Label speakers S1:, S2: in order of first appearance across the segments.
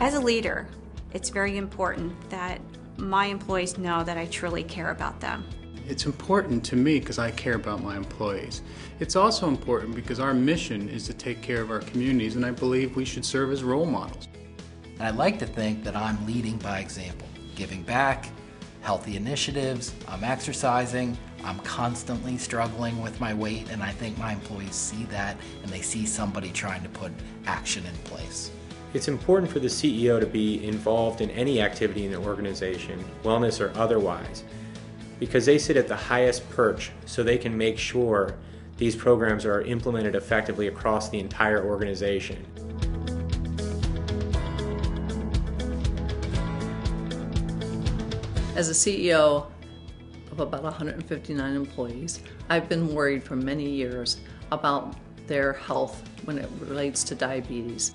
S1: As a leader, it's very important that my employees know that I truly care about them.
S2: It's important to me because I care about my employees. It's also important because our mission is to take care of our communities, and I believe we should serve as role models.
S3: And I like to think that I'm leading by example, giving back, healthy initiatives, I'm exercising, I'm constantly struggling with my weight, and I think my employees see that and they see somebody trying to put action in place.
S4: It's important for the CEO to be involved in any activity in the organization, wellness or otherwise, because they sit at the highest perch so they can make sure these programs are implemented effectively across the entire organization.
S5: As a CEO of about 159 employees, I've been worried for many years about their health when it relates to diabetes.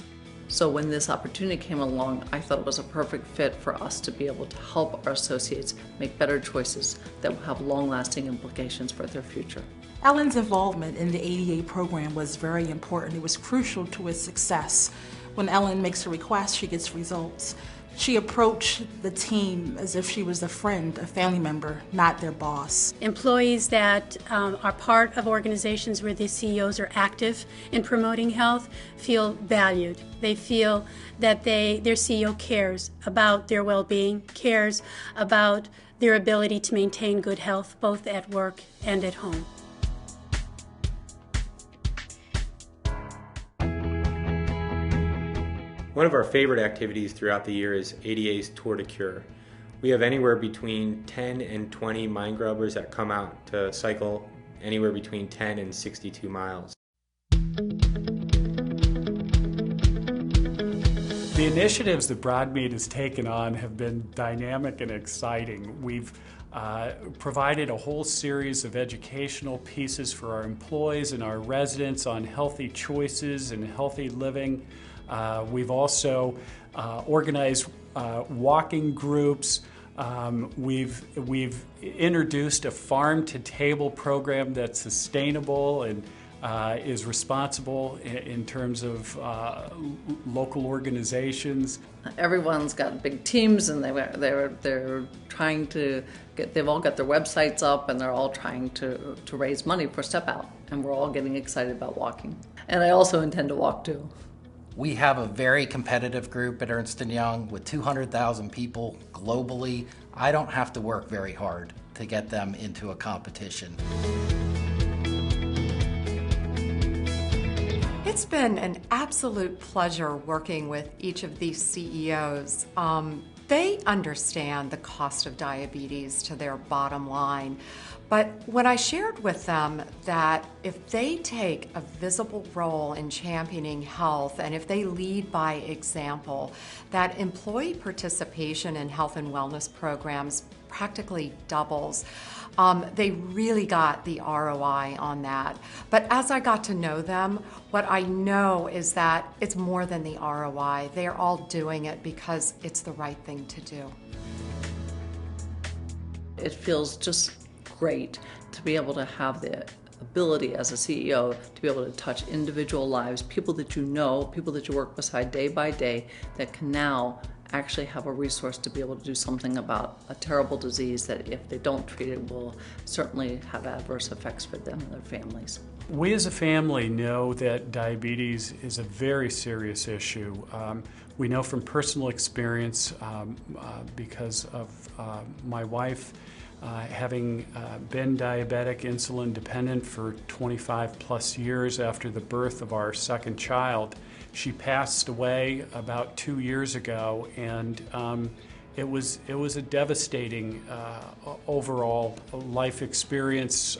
S5: So when this opportunity came along, I thought it was a perfect fit for us to be able to help our associates make better choices that will have long-lasting implications for their future.
S6: Ellen's involvement in the ADA program was very important. It was crucial to its success. When Ellen makes a request, she gets results. She approached the team as if she was a friend, a family member, not their boss.
S7: Employees that are part of organizations where the CEOs are active in promoting health feel valued. They feel that their CEO cares about their well-being, cares about their ability to maintain good health both at work and at home.
S4: One of our favorite activities throughout the year is ADA's Tour de Cure. We have anywhere between 10 and 20 mind grubbers that come out to cycle anywhere between 10 and 62 miles.
S8: The initiatives that Broadmead has taken on have been dynamic and exciting. We've provided a whole series of educational pieces for our employees and our residents on healthy choices and healthy living. We've also organized walking groups. We've introduced a farm-to-table program that's sustainable and is responsible in terms of local organizations.
S5: Everyone's got big teams, and they're trying to get. They've all got their websites up, and they're all trying to raise money for Step Out. And we're all getting excited about walking. And I also intend to walk too.
S3: We have a very competitive group at Ernst & Young with 200,000 people globally. I don't have to work very hard to get them into a competition.
S9: It's been an absolute pleasure working with each of these CEOs. They understand the cost of diabetes to their bottom line. But when I shared with them that if they take a visible role in championing health and if they lead by example, that employee participation in health and wellness programs practically doubles. They really got the ROI on that. But as I got to know them, what I know is that it's more than the ROI. They're all doing it because it's the right thing to do.
S5: It feels just great to be able to have the ability as a CEO to be able to touch individual lives, people that you know, people that you work beside day by day, that can now actually have a resource to be able to do something about a terrible disease that if they don't treat it will certainly have adverse effects for them and their families.
S8: We as a family know that diabetes is a very serious issue. We know from personal experience because of my wife having been diabetic, insulin dependent for 25 plus years after the birth of our second child. She passed away about 2 years ago, and it was a devastating overall life experience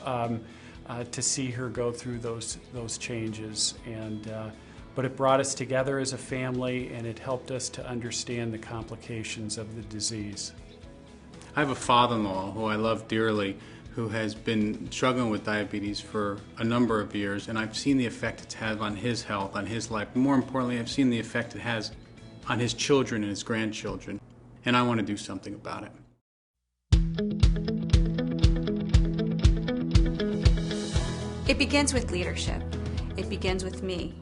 S8: to see her go through those changes. But it brought us together as a family, and it helped us to understand the complications of the disease.
S2: I have a father-in-law who I love dearly, who has been struggling with diabetes for a number of years, and I've seen the effect it's had on his health, on his life. More importantly, I've seen the effect it has on his children and his grandchildren, and I want to do something about it.
S1: It begins with leadership. It begins with me.